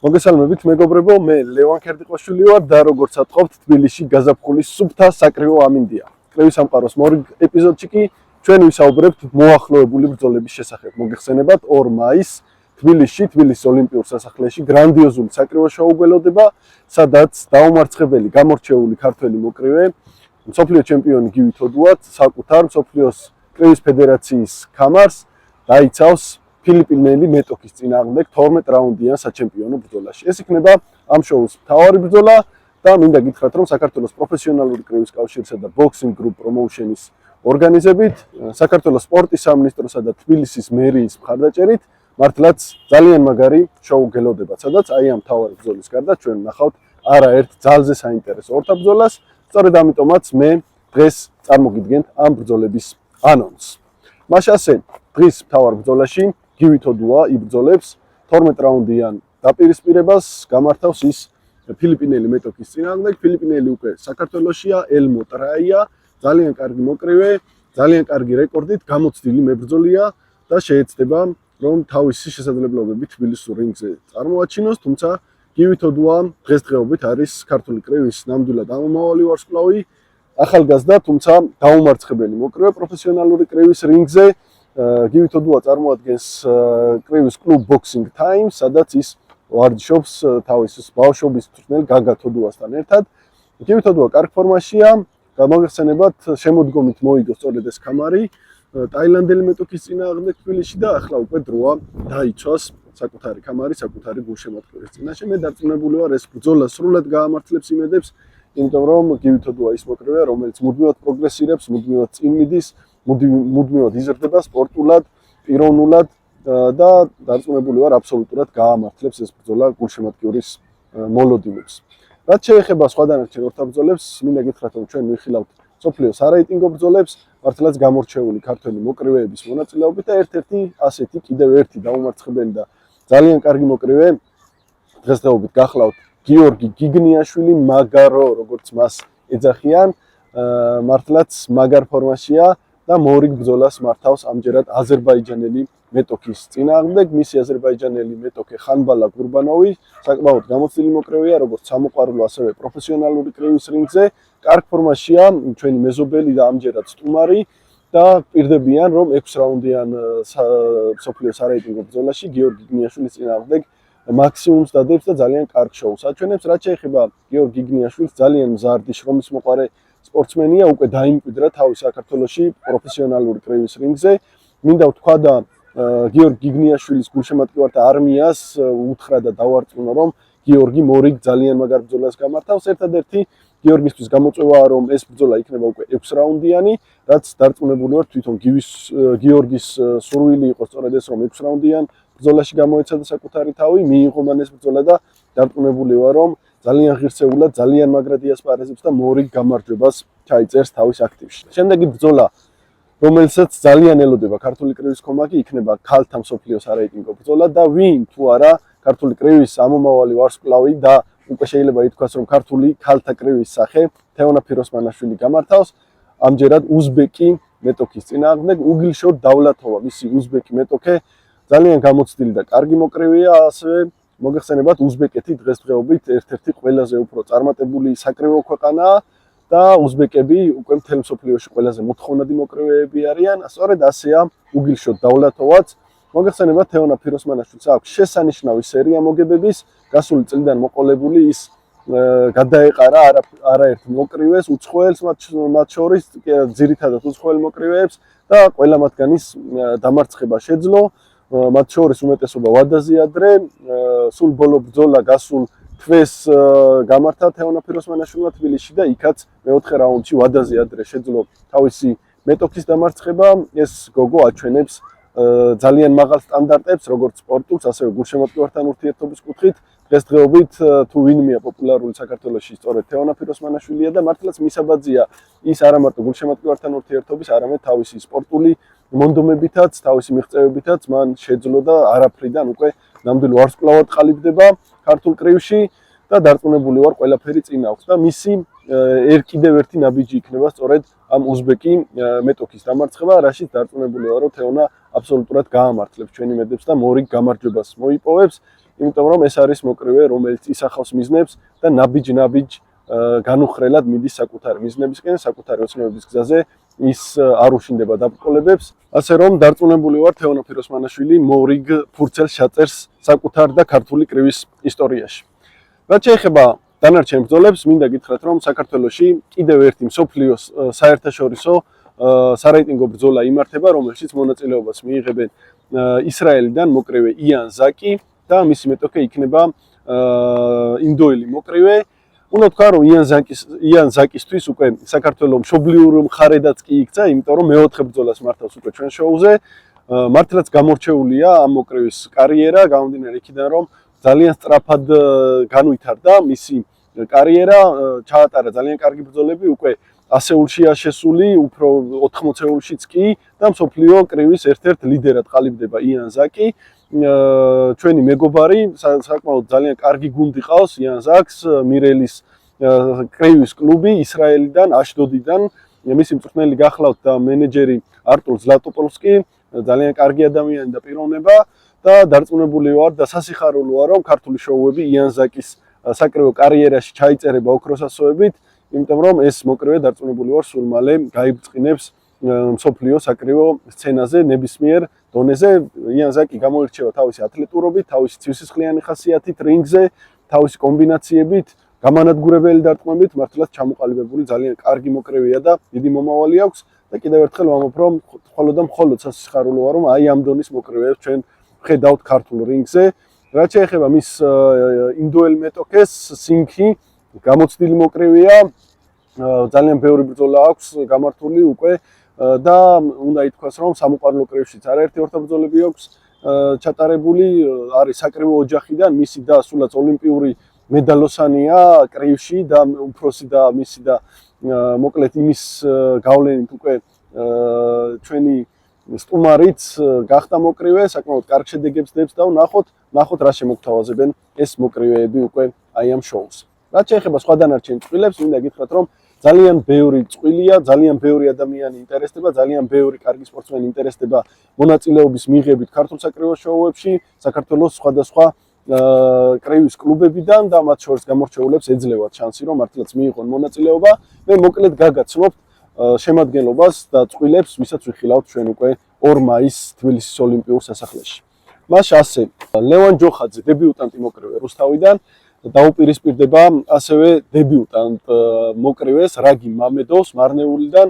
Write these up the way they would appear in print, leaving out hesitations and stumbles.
მოგესალმებით მეგობრებო, მე ლევან ქერდიყვაშვილი ვარ და როგორც ატყობთ, თბილისში გაზაფხულის სუფთა საკრივო ამინდია. კრევის სამყაროს მორიგ ეპიზოდში კი ჩვენ ვისაუბრებთ მოახლოებული ბრძოლების შესახებ. მოგეხსენებათ 2 მაისს თბილისში, თბილისის ოლიმპიურ სასახლეში გრანდიოზული საკრივო შოუ გველოდება, სადაც დაუმარცხებელი გამორჩეული ქართველი მოკრივე, მსოფლიო ჩემპიონი გივი თოდუაც საკუთარ მსოფლიოს კრევის ფედერაციის კამარს დაიცავს ფილიპინელი მეტოქის წინააღმდეგ 12 რაუნდიან საჩემპიონო ბრძოლაში. ეს იქნება ამ შოუს მთავარი ბრძოლა და მინდა გითხრათ, რომ საქართველოს პროფესიონალური კრევის კავშირსა და ბოქსინგ გრუპ პრომოუშენის ორგანიზებით, საქართველოს სპორტის სამინისტროსა და თბილისის მერიის მხარდაჭერით მართლაც ძალიან მაგარი შოუ გელოდება, სადაც აი ამ მთავარი ბრძოლის გარდა ჩვენ ვნახავთ არაერთ ძალზე საინტერესო ორთა ბრძოლას. სწორედ ამიტომაც მე დღეს წარმოგიდგენთ ამ ბრძოლების ანონსს. მაშასე დღის მთავარ ბრძოლაში გივი თოდუა იბრძოლებს 12 რაუნდიან დაპირისპირებას გამართავს ის ფილიპინელი მეტოქის წინააღმდეგ. ფილიპინელი უკვე საქართველოშია, ელმო ტრაია, ძალიან კარგი მოკრივე, ძალიან კარგი რეკორდით, გამოცდილი მებრძოლია და შეეცდება რომ თავისი შესაძლებლობებით თბილისურ რინგზე წარმოაჩინოს, თუმცა გივი თოდუა დღესდღეობით არის ქართული კრევის ნამდვილად ამომავალი ვარსკვლავი, ახალგაზრდა, თუმცა დაუმარცხებელი მოკრივე პროფესიონალური კრევის რინგზე. გივი თოდუა წარმოადგენს კრევის კლუბ Boxing Time, სადაც ის ვარჯიშობს თავის ბავშვობის მწვრთნელ გაგა თოდუასთან ერთად. გივი თოდუა კარგ ფორმაშია, გამოგეხსენებათ, შემოდგომით მოიგო სწორედ ეს კამარი ტაილანდელი მეტოქის წინააღმდეგ თბილისში და ახლა უკვე დროა დაიცვას საკუთარი კამარი, საკუთარი გულშემატკივრის წინაშე. მე დარწმუნებული ვარ, ეს ბრძოლა სრულად გაამართლებს იმედებს, იმიტომ რომ გივი თოდუა ის მოკრივეა, რომელიც მუდმივად პროგრესირებს, მუდმივად წინ მიდის, მუდმივად იზრდება სპორტულად, პიროვნულად და დარწმუნებული ვარ, აბსოლუტურად გაამართლებს ეს ბრძოლა გულშემატკივრის მოლოდინებს. რაც შეეხება სხვა დანარჩენ ორთა ბრძოლებს, მინდა გითხრათ, რომ ჩვენ ვიხილავთ მსოფლიოს სარეიტინგო ბრძოლებს, მართლაც გამორჩეული ქართველი მოკრივეების მონაწილეობით და ერთ-ერთი ასეთი კიდევ ერთი დაუმარცხებელი და ძალიან კარგი მოკრივე დღესდღეობით გახლავთ გიორგი გიგნიაშვილი, მაგარო, როგორც მას ეძახიან, მართლაც მაგარ ფორმაშია და მორიგ ბრძოლას მართავს ამჯერად აზერბაიჯანელი მეტოქის წინააღმდეგ. მისი აზერბაიჯანელი მეტოქე ხანბალა გურბანოვი საკმაოდ გამოცდილი მოკრივეა, როგორც სამოყვარულო, ასევე პროფესიონალური კრევის რინგზე. კარგ ფორმაშია ჩვენი მეზობელი და ამჯერად სტუმარი და პირდებიან, რომ 6 რაუნდიან მსოფლიო სარეიტინგო ბრძოლაში გიორგი გიგნიაშვილის წინააღმდეგ მაქსიმუმს დადებს და ძალიან კარგ შოუს აჩვენებს. რაც შეეხება გიორგი გიგნიაშვილს, ძალიან მზარდი შრომის მოყარე სპორტსმენია, უკვე დაიმკვიდრა თავი საქართველოში პროფესიონალური კრევის რინგზე. მინდა ვთქვა და გიორგი გიგნიაშვილის გულშემატკივართა არმიას უთხრა და დავარწმუნა, რომ გიორგი მორიგ ძალიან მაგარ ბრძოლას გამართავს. ერთადერთი გიორგისთვის გამოწვევაა, რომ ეს ბრძოლა იქნება უკვე 6 რაუნდიანი, რაც დარწმუნებული ვარ, თვითონ გიორგის სურვილი იყო სწორედ ეს, რომ 6 რაუნდიან ბრძოლაში გამოეცადა საკუთარი თავი, მიიღო მან ეს ბრძოლა და დარწმუნებული ვარ, რომ ძალიან ღირსეულად, ძალიან მაგრად იასპარეზებს და მორიგ გამარჯვებას ჩაიწერს თავის აქტივში. შემდეგი ბრძოლა, რომელსაც ძალიან ელოდება ქართული კრევის კომაკი, იქნება ქალთა მსოფლიოს სარეიტინგო ბრძოლა და ვინ თუ არა ქართული კრევის ამომავალი ვარსკვლავი და უკვე შეიძლება ითქვას, რომ ქართული ქალთა კრევის სახე თეონა ფიროსმანაშვილი გამართავს ამჯერად უზბეკი მეტოქის წინააღმდეგ. უგილშორ დავლათოვა, მისი უზბეკი მეტოქე ძალიან გამოცდილი და კარგი მოკრივეა, ასევე მოგეხსენებათ, უზბეკეთი დღესდღეობით ერთ-ერთი ყველაზე უფრო წარმატებული საკრივო ქვეყანაა და უზბეკები უკვე მთელ მსოფლიოში ყველაზე მოთხოვნადი მოკრივეები არიან. სწორედ ასეა უგილშორ დავლათოვაც. მოგეხსენებათ, თეონა ფიროსმანაშვილს აქვს შესანიშნავი სერია მოგებების, გასული წლიდან მოყოლებული ის გადაეყარა არაერთ მოკრივეს, უცხოელს მათ შორის, ძირითადად უცხოელ მოკრივეებს და ყველა მათგანის დამარცხება შეძლო. მათ შორის უმეტესობა ვადაზე ადრე, სულ ბოლო ბრძოლა გასულ თვეს გამართა თეონა ფიროსმანაშვილმა თბილისში და იქაც მეოთხე რაუნდში ვადაზე ადრე შეძლო თავისი მეტოქის დამარცხება. ეს გოგო აჩვენებს ძალიან მაღალ სტანდარტებს, როგორც სპორტულს, ასევე გულშემატკივართან ურთიერთობის კუთხით. დღესდღეობით თუ ვინმეა პოპულარული საქართველოში, სწორედ თეონა ფიროსმანაშვილია და მართლაც მისაბაძია ის არა მარტო გულშემატკივართან ურთიერთობის, არამედ თავისი სპორტული მონდომებითაც, თავისი მიღწევებითაც მან შეძლო და არაფრიდან უკვე ნამდვილ ვარსკვლავად ყალიბდება ქართულ კრევში და დარწმუნებული ვარ, ყველაფერი წინ აქვს და მისი კიდევ ერთი ნაბიჯი იქნება სწორედ ამ უზბეკი მეტოქის დამარცხება, რაშიც დარწმუნებული ვარ, რომ თეონა აბსოლუტურად გაამართლებს ჩვენი მედებს და მორიგ გამარჯვებას მოიპოვებს. იმიტომ რომ ეს არის მოკრივე, რომელიც ისახავს მიზნებს და ნაბიჯ-ნაბიჯ განუხრელად მიდის საკუთარი მიზნებისკენ, საკუთარი ოცნებების გზაზე ის არ უშინდება დაბრკოლებებს. ასე რომ დარწმუნებული ვარ თეონოფი ფიროსმანაშვილი მორიგ ფურცელს ჩაწერს საკუთარ და ქართული კრივის ისტორიაში. რაც შეეხება დანარჩენ ბრძოლებს, მინდა გითხრათ, რომ საქართველოში კიდევ ერთი მსოფლიოს საერთაშორისო სარეიტინგო ბრძოლა იმართება, რომელშიც მონაწილეობას მიიღებენ ისრაელიდან მოკრივე იან ზაკი და მისი მეტოქე იქნება ინდოელი მოკრივე. უნდა თქვა, რომ იან ზაკისთვის უკვე საქართველოს მშობლიურ მხარედაც კი იქცა, იმიტომ რომ მეოთხე ბრძოლას მართავს უკვე ჩვენ შოუზე. მართლაც გამორჩეულია ამ მოკრივის კარიერა, გამომდინარე იქიდან, რომ ძალიან სწრაფად განვითარდა მისი კარიერა, ჩაატარა ძალიან კარგი ბრძოლები, უკვე ასეულშია შესული, უფრო 80-ეულშიც კი და მსოფლიო კრივის ერთ-ერთ ლიდერად ყალიბდება იან ზაკი. ჩვენი მეგობარი, საკმაოდ ძალიან კარგი გუნდი ყავს იან ზაკს, მირელის კრივის კლუბი ისრაელიდან, აშდოდიდან, მისი მწვრთნელი გახლავთ და მენეჯერი არტურ ზლატოპოლსკი, ძალიან კარგი ადამიანი და პიროვნება და დარწმუნებული ვარ და სასიხარულოა, რომ ქართული შოუები იან ზაკის საკრივო კარიერაში ჩაიწერება ოქროს ასოებით, იმიტომ რომ ეს მოკრივე დარწმუნებული ვარ სულ მალე გაიბწყინებს მსოფლიო საკრივო სცენაზე ნებისმიერ დონეზე. იან ზაკი გამოირჩევა თავისი ათლეტურობით, თავისი ცივსისხლიანი ხასიათით რინგზე, თავისი კომბინაციებით, გამანადგურებელი დარტყმებით, მართლაც ჩამოყალიბებული ძალიან კარგი მოკრივეა და დიდი მომავალი აქვს და კიდევ ერთხელ ვამბობ, რომ მხოლოდ და მხოლოდ სასიხარულოა, რომ აი ამ დონის მოკრივეებს ჩვენ ვხედავთ ქართულ რინგზე. რაც შეეხება მის ინდოელ მეტოქეს, სინქი გამოცდილი მოკრივეა, ძალიან ბევრი ბრძოლა აქვს გამართული უკვე და უნდა ითქვას, რომ სამოყვარულო კრივშიც არაერთი ორთაბრძოლები აქვს ჩატარებული, არის საკრივო ოჯახიდან, მისი და სულაც ოლიმპიური მედალოსანია კრივში და უფროსი და მისი და მოკლედ იმის გავლენით უკვე ჩვენი სტუმარიც გახდა მოკრივე, საკმაოდ კარგ შედეგებს დებს და ნახოთ რა შემოგთავაზებენ ეს მოკრივეები უკვე აი ამ შოუს. რაც შეეხება სხვა დანარჩენ წყვილებს, მინდა გითხრათ, რომ ძალიან ბევრი წყვილია, ძალიან ბევრი ადამიანი ინტერესდება, ძალიან ბევრი კარგი სპორტსმენი ინტერესდება მონაწილეობის მიღებით ქართულ საკრივო შოუებში, საქართველოს სხვადასხვა კრივის კლუბებიდან და მათ შორის გამორჩეულებს ეძლევათ შანსი, რომ მართლაც მიიღონ მონაწილეობა. მე მოკლედ გაგაცნობთ შემადგენლობას და წყვილებს, ვისაც ვიხილავთ ჩვენ უკვე 2 მაისს თბილისის ოლიმპიურ სასახლეში. მას ასე ლევან ჯოხაძე დებიუტანტი მოკრივე რუსთავიდან დაუპირისპირდება ასევე დებიუტანტ მოკრივეს რაგი მამედოვს მარნეულიდან.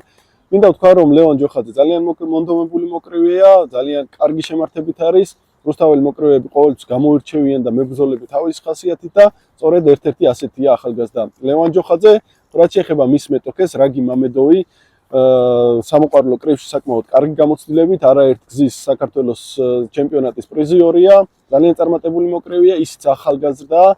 მინდა ვთქვა, რომ ლევან ჯოხაძე ძალიან მონდომებული მოკრივეა, ძალიან კარგი შემართებით არის. რუსთაველი მოკრივეები ყოველთვის გამოირჩევიან და მებრძოლები თავის ხასიათით და სწორედ ერთ-ერთი ასეთია ახალგაზრდა ლევან ჯოხაძე. რაც შეეხება მის მეტოქეს, რაგი მამედოვი სამოყვარულო კრივში საკმაოდ კარგი გამოცდილებით, არაერთ გზის საქართველოს ჩემპიონატის პრიზიორია, ძალიან წარმატებული მოკრივეა, ისიც ახალგაზრდაა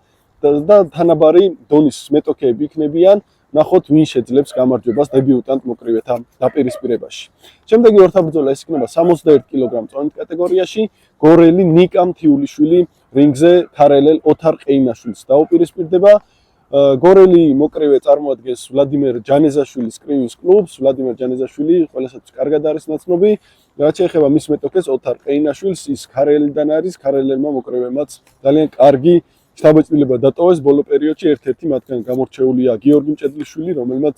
და თანაბარი დონის მეტოქეები იქნებიან. ნახოთ, ვინ შეძლებს გამარჯვებას დებიუტანტ მოკრივეთა დაპირისპირებაში. შემდეგი ორთაბრძოლა ეს იქნება 61 კილოგრამ წონით კატეგორიაში. გორელი ნიკა მთიულიშვილი რინგზე თარელელ ოთარ ყეინაშვილს დაუპირისპირდება. გორელი მოკრივე წარმოადგენს ვლადიმერ ჯანეზაშვილის კრივის კლუბს. ვლადიმერ ჯანეზაშვილი ყველასაც კარგად არის ნაცნობი. რაც შეეხება მის მეტოქეს ოთარ ყეინაშვილს, ის ქარელიდან არის, ქარელელმა მოკრივემაც ძალიან კარგი შთაბეჭდილება დატოვეს ბოლო პერიოდში. ერთ-ერთი მათგან გამორჩეულია გიორგი მჭედლიშვილი, რომელმაც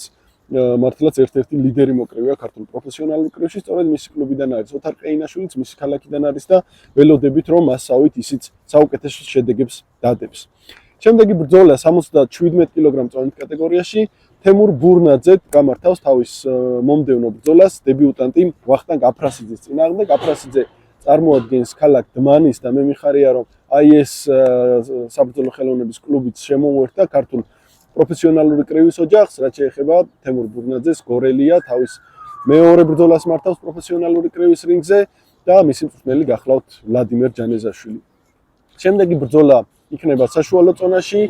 მართლაც ერთ-ერთი ლიდერი მოკრივეა ქართულ პროფესიონალურ კრივში. სწორედ მისი კლუბიდან არის ოთარ ყეინაშვილიც, მისი ქალაქიდან არის და ველოდებით, რომ მასავით ისიც საუკეთესო შედეგებს დადებს. შემდეგი ბრძოლა 77 კილოგრამ წონით კატეგორიაში თემურ ბურნაძე გამართავს თავის მომდევნო ბრძოლას დებიუტანტი ვახტანგ აფრასიძის წინააღმდეგ. აფრასიძე წარმოადგენს ქალაქ დმანის და მე მიხარია, რომ აი ეს საბრძოლო ხელოვნების კლუბიც შემოუერთდა ქართულ პროფესიონალური კრივის ოჯახს. რაც შეეხება თემურ ბურნაძეს, გორელია თავის მეორე ბრძოლას მართავს პროფესიონალური კრივის რინგზე და მისი მწვრთნელი გახლავთ ვლადიმერ ჯანეზაშვილი. შემდეგი ბრძოლა იქნება საშუალო წონაში.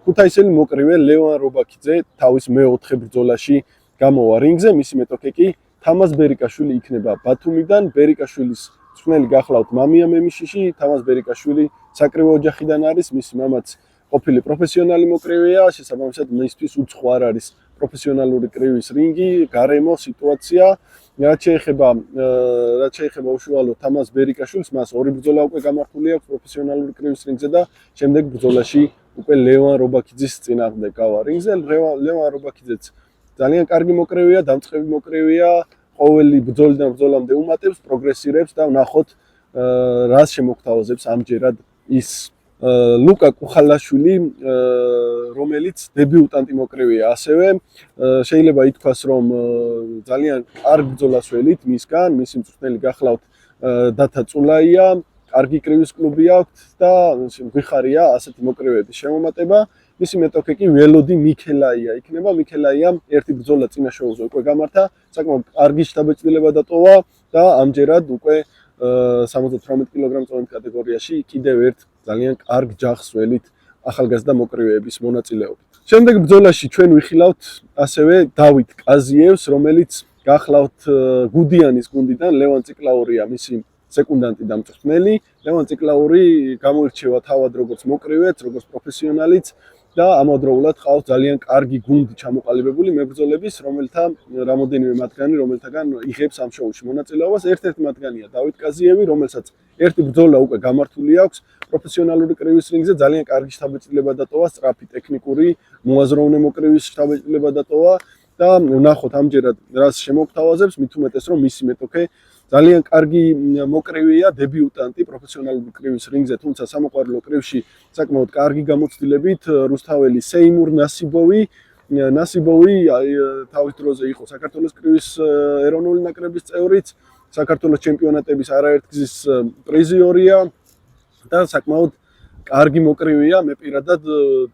ქუთაისელი მოკრივე ლევან რობაქიძე თავის მეოთხე ბრძოლაში გამოვა რინგზე. მისი მეტოქე კი თამაზ ბერიკაშვილი იქნება ბათუმიდან. ბერიკაშვილის მწვრთნელი გახლავთ მამია მემიშიში. თამაზ ბერიკაშვილი საკრივო ოჯახიდან არის, მისი მამაც ყოფილი პროფესიონალი მოკრივეა, შესაბამისად მისთვის უცხო არ არის პროფესიონალური კრივის რინგი, გარემო, სიტუაცია. რაც შეეხება უშუალოდ თამას ბერიკაშვილს, მას ორი ბრძოლა უკვე გამართული აქვს პროფესიონალური კრივის რინგზე და შემდეგ ბრძოლაში უკვე ლევან რობაქიძის წინააღმდეგ გავა რინგზე. ლევან რობაქიძეც ძალიან კარგი მოკრევია, დამწყები მოკრევია, ყოველი ბრძოლიდან ბრძოლამდე უმატებს, პროგრესირებს და ვნახოთ რას შემოგთავაზებს ამჯერად ის ლუკა კუხალაშვილი, რომელიც დებიუტანტი მოკრევია ასევე. შეიძლება ითქვას, რომ ძალიან კარგ ბრძოლას ველით მისგან, მისი მწვრთნელი გახლავთ დათა წულაია, კარგი კრივის კლუბი აქვს და გვიხარია ასეთი მოკრევების შემომატება. მისი მეტოქე კი ველოდი მიქელაია იქნება. მიქელაიამ ერთი ბრძოლა წინა შოუზე უკვე გამართა, საკმაოდ კარგი შთაბეჭდილება დატოვა და ამჯერად უკვე 78 კილოგრამ წონით კატეგორიაში კიდევ ერთ ძალიან კარგ ჯახს ველით ახალგაზრდა მოკრევეების მონაწილეობით. შემდეგ ბრძოლაში ჩვენ ვიხილავთ ასევე დავით კაზიევს, რომელიც გახლავთ გუდიანის გუნდიდან, ლევან ციკლაურია მისი სეკუნდანტი და მწვრთნელი. ლევან ციკლაური გამოირჩევა თავად როგორც მოკრევეც, როგორც პროფესიონალიც და ამავდროულად ყავს ძალიან კარგი გუნდი ჩამოყალიბებული მებრძოლების, რომელთაგან იღებს ამ შოუში მონაწილეობას. ერთ-ერთი მათგანია დავით კაზიევი, რომელსაც ერთი ბრძოლა უკვე გამართული აქვს პროფესიონალური კრივის რინგზე, ძალიან კარგი შთაბეჭდილება დატოვა, სწრაფი ტექნიკური, მოაზროვნე მოკრევის შთაბეჭდილება დატოვა და ვნახოთ ამჯერად რას შემოგთავაზებს, მით უმეტეს რომ მისი მეტოქე ძალიან კარგი მოკრევია, დებიუტანტი პროფესიონალური კრივის რინგზე, თუმცა სამოყვარულო კრივში საკმაოდ კარგი გამოცდილებით, რუსთაველი სეიმურ ნასიბოვი თავის დროზე იყო საქართველოს კრივის ეროვნული ნაკრების წევრიც, საქართველოს ჩემპიონატების არაერთგზის პრიზიორია და საკმაოდ კარგი მოკრევია. მე პირადად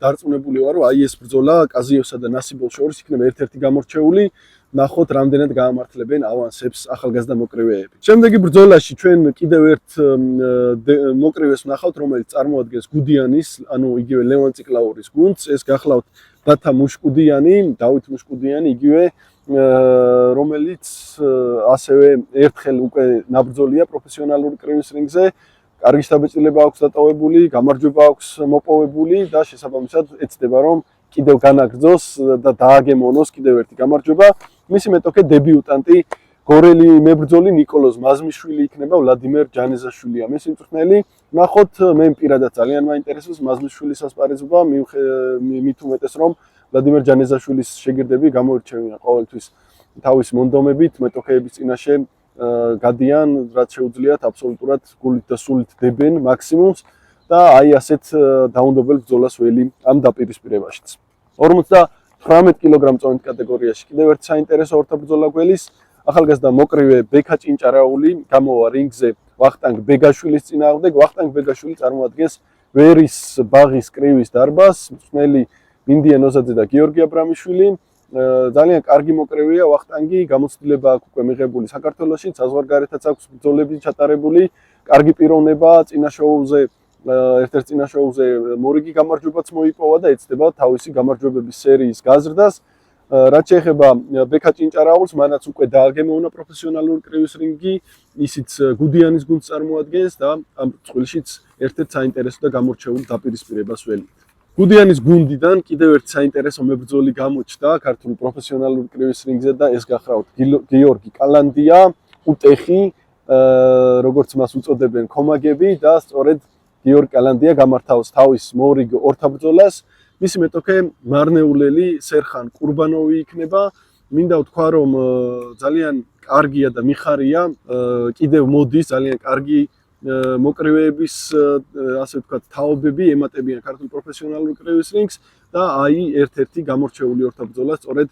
დარწმუნებული ვარ, რომ აი ეს ბრძოლა კაზიევსა და ნასიბოვს შორის იქნება ერთ-ერთი გამორჩეული. ნახოთ, რამდენად გაამართლებენ ავანსებს ახალგაზრდა მოკრევეები. შემდეგი ბრძოლაში ჩვენ კიდევ ერთ მოკრევეს ვნახავთ, რომელიც წარმოადგენს გუდიანის, ანუ იგივე ლევან ციკლაურის გუნდს. ეს გახლავთ დათა მუშკუდიანი, დავით მუშკუდიანი, იგივე რომელიც ასევე ერთხელ უკვე ნაბრძოლია პროფესიონალური კრივის რინგზე. კარგი შთაბეჭდილება აქვს დატოვებული, გამარჯვება აქვს მოპოვებული და შესაბამისად ეცდება რომ კიდევ განაგრძოს და დააგემონოს კიდევ ერთი გამარჯვება. მისი მეტოქე დებიუტანტი გორელი მებრძოლი ნიკოლოზ მაზმიშვილი იქნება, ვლადიმერ ჯანეზაშვილია მისი მწვრთნელი. ნახოთ, მე პირადად ძალიან მაინტერესებს მაზმიშვილის ასპარეზობა, მით უმეტეს რომ ვლადიმერ ჯანეზაშვილის შეგირდები გამოირჩევიან ყოველთვის თავის მონდომებით, მეტოქეების წინაშე გადიან, რაც შეუძლიათ აბსოლუტურად გულით და სულით დებენ მაქსიმუმს და აი ასეთ დაუნდობელ ბრძოლას ველი ამ დაპირისპირებაშიც. 58 კილოგრამ წონით კატეგორიაში კიდევ ერთ საინტერესო ორთაბრძოლა გველის ახალგაზრდა მოკრევე ბექა ჭინჭარაული გამოვა რინგზე ვახტანგ ბეგაშვილის წინააღმდეგ. ვახტანგ ბეგაშვილი წარმოადგენს ვერის ბაღის კრივის დარბაზს, მწვრთნელი მინდია ნოზაძე და გიორგი აბრამიშვილი. ძალიან კარგი მოკრევია ვახტანგი, გამოცდილება აქვს უკვე მიღებული საქართველოში, საზღვარგარეთაც აქვს ბრძოლები ჩატარებული, კარგი პიროვნება წინა შოუზე, ერთ-ერთ წინა შოუზე მორიგი გამარჯვებაც მოიპოვა და ეცდება თავისი გამარჯვებების სერიის გაზრდას. რაც შეეხება ბექა ჭინჭარაულს, მანაც უკვე დააგემოვნა პროფესიონალური კრივის რინგი, ისიც გუდიანის გუნდს წარმოადგენს და ამ წყვილშიც ერთ-ერთ საინტერესო და გამორჩეულ დაპირისპირებას ველით. გუდიანის გუნდიდან კიდევ ერთ საინტერესო მებრძოლი გამოჩნდა ქართული პროფესიონალური კრივის რინგზე და ეს გახლავთ გიორგი კალანდია, უტეხი, როგორც მას უწოდებენ კომაგები და სწორედ გიორგი კალანდია გამართავს თავის მორიგ ორთაბრძოლას. მისი მეტოქე მარნეულელი სერხან კურბანოვი იქნება. მინდა ვთქვა, რომ ძალიან კარგია და მიხარია, კიდევ მოდის ძალიან კარგი მოკრევეების, ასე ვთქვათ, თაობები ემატებიან ქართულ პროფესიონალურ კრივის რინგს და აი ერთ-ერთი გამორჩეული ორთაბრძოლა სწორედ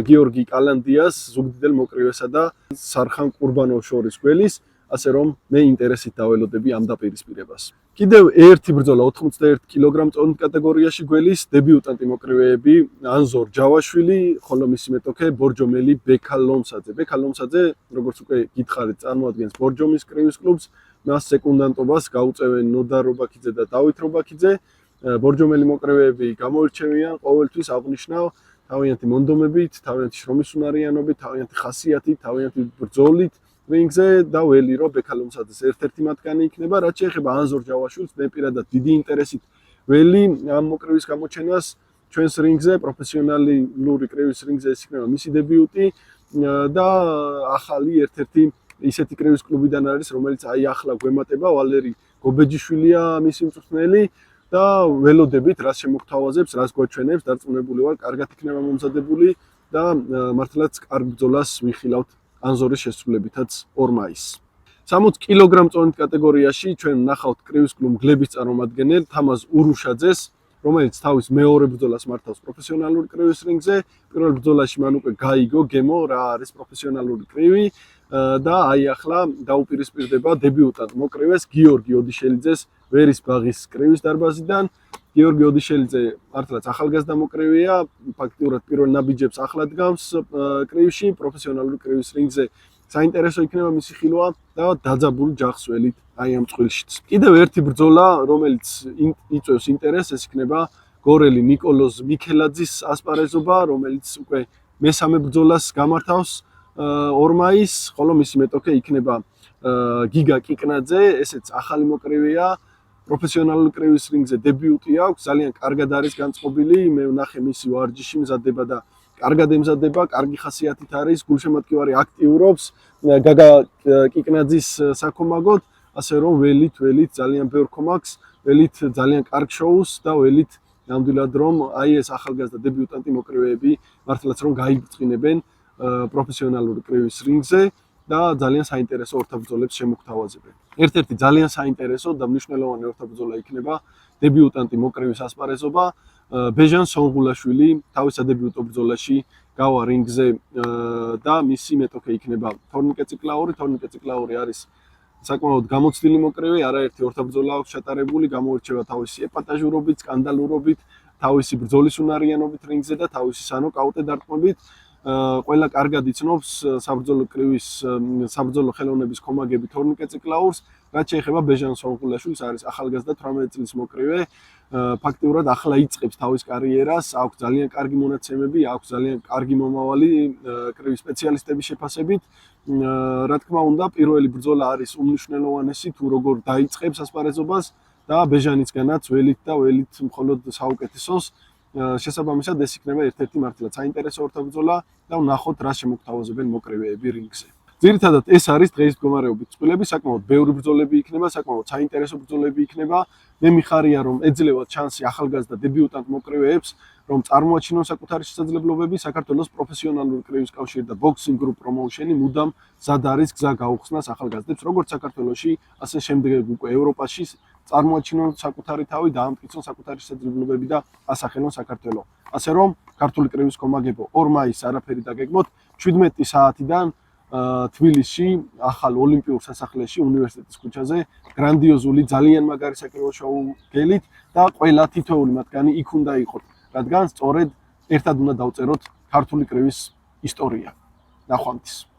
გიორგი კალანდიას, ზუგდიდელ მოკრევესა და სარხან კურბანოვს შორის გველის, ასე რომ მე ინტერესით დაველოდები ამ დაპირისპირებას. კიდევ ერთი ბრძოლა 81 კილოგრამ წონით კატეგორიაში გველის დებიუტანტი მოკრევეები ანზორ ჯავაშვილი, ხოლო მისი მეტოქე ბორჯომელი ბექა ლომსაძე. ბექა ლომსაძე, როგორც უკვე გითხარით, წარმოადგენს ბორჯომის კრივის კლუბს, მას სეკუნდანტობას გაუწევენ ნოდა რობაქიძე და დავით რობაქიძე. ბორჯომელი მოკრევეები გამოირჩევიან ყოველთვის აღნიშნავ თავიანთი მონდომებით, თავიანთი შრომის უნარიანობით, თავიანთი ხასიათით, თავიანთი ბრძოლით რინგზე და ველი რომ ბექა ლომსაძეს ერთ-ერთი მათგანი იქნება. რაც შეეხება ანზორ ჯავაშვილს, მე პირადად დიდი ინტერესით ველი ამ მოკრევის გამოჩენას ჩვენს რინგზე, პროფესიონალური კრივის რინგზე ეს იქნება მისი დებიუტი და ახალი ერთ-ერთი ისეთი კრივის კლუბიდან არის, რომელიც აი ახლა გვემატება, ვალერი გობეჯიშვილია მისი მწვრთნელი და ველოდებით რას შემოგთავაზებს, რას გვაჩვენებს, დარწმუნებული ვარ, კარგად იქნება მომზადებული და მართლაც კარგ ბრძოლას ვიხილავთ ანზორის შესრულებითაც 2 მაისს. 60 კილოგრამ წონით კატეგორიაში ჩვენ ნახავთ კრივის კლუბ გლების წარმომადგენელ თამაზ ურუშაძეს, რომელიც თავის მეორე ბრძოლას მართავს პროფესიონალური კრივის რინგზე. პირველ ბრძოლაში მან უკვე გაიგო გემო რა არის პროფესიონალური კრივი და აი ახლა დაუპირისპირდება დებიუტანტ მოკრივეს გიორგი ოდიშელიძეს ვერის ბაღის კრივის დარბაზიდან. გიორგი ოდიშელიძე მართლაც ახალგაზრდა მოკრივეა, ფაქტიურად პირველ ნაბიჯებს ახლა დგამს კრივში, პროფესიონალური კრივის რინგზე საინტერესო იქნება მისი ხილვა და დაძაბული ჯახსველით აი ამ წყვილშიც. კიდევ ერთი ბრძოლა, რომელიც იწვევს ინტერესს, ეს იქნება გორელი ნიკოლოზ მიქელაძის ასპარეზობა, რომელიც უკვე მესამე ბრძოლას გამართავს 2 მაისს, ხოლო მისი მეტოქე იქნება გიგა კიკნაძე, ესეც ახალი მოკრივეა, პროფესიონალური კრივის რინგზე დებიუტი აქვს, ძალიან კარგად არის განწყობილი, მე ვნახე მისი ვარჯიში მზადდება და კარგად ემზადება, კარგი ხასიათით არის, გულშემატკივარი აქტიურობს, გაგა კიკნაძის საქომაგოდ, ასე რომ ველით ძალიან ბევრ კომაკს, ველით ძალიან კარგ შოუს და ველით ნამდვილად რომ აი ეს ახალგაზრდა დებიუტანტი მოკრივეები მართლაც რომ გაიბრწყინებენ პროფესიონალური კრივის რინგზე და ძალიან საინტერესო ორთაბრძოლებს შემოგთავაზებენ. ერთ-ერთი ძალიან საინტერესო და მნიშვნელოვანი ორთაბრძოლა იქნება დებიუტანტი მოკრივის ასპარეზობა. ბეჟან სონღულაშვილი თავის სადებიუტო ბრძოლაში გავა რინგზე და მისი მეტოქე იქნება თორნიკე ციკლაური. თორნიკე ციკლაური არის საკმაოდ გამოცდილი მოკრივე, არაერთი ორთაბრძოლა აქვს ჩატარებული, გამოირჩევა თავისი ეპატაჟურობით, სკანდალურობით, თავისი ბრძოლის უნარიანობით რინგზე და თავისი სანოკაუტე დარტყმებით. ყველა კარგად იცნობს საბრძოლო კრივის საბრძოლო ხელოვნების კომაგები თორნიკე ციკლაურს, რაც შეეხება ბეჟან სონღულაშვილს, არის ახალგაზრდა 18 წლის მოკრივე. ფაქტიურად ახლა იწყებს თავის კარიერას, აქვს ძალიან კარგი მონაცემები, აქვს ძალიან კარგი მომავალი კრივის სპეციალისტების შეფასებით. რა თქმა უნდა, პირველი ბრძოლა არის უმნიშვნელოვანესი თუ როგორ დაიწყებს ასპარეზობას და ბეჟანისგანაც ველით და ველით მხოლოდ საუკეთესოს. შესაბამისად ეს იქნება ერთ-ერთი მართლაც საინტერესო ორთაბრძოლა და ვნახოთ რა შემოგთავაზებენ მოკრივეები რინგზე. ძირითადად ეს არის დღეის მდგომარეობით წყვილები, საკმაოდ ბევრი ბრძოლები იქნება, საკმაოდ საინტერესო ბრძოლები იქნება. მე მიხარია რომ ეძლევათ ჩანსი ახალგაზრდა დებიუტანტ მოკრივეებს, რომ წარმოაჩინონ საკუთარი შესაძლებლობები. საქართველოს პროფესიონალური კრივის კავშირი და boxing group promotion-ი მუდამ მზად არის გზა გაუხსნას ახალგაზრდებს, როგორც საქართველოში, ასე შემდეგ უკვე ევროპაში წარმოაჩინონ საკუთარი თავი, დაამტკიცონ საკუთარი შესაძლებლობები და ასახელონ საქართველო. ასე რომ ქართული კრივის კომაგებო 2 მაისს არაფერი დაგეგმოთ 17 საათიდან თბილისში, ახალ ოლიმპიურ სასახლეში, უნივერსიტეტის ქუჩაზე, გრანდიოზული, ძალიან მაგარი საკრივო შოუ გელით და ყველა თითოეული მათგანი იქ უნდა იყოთ, რადგან სწორედ ერთად უნდა დავწეროთ ქართული კრივის ისტორია. ნახვამდის.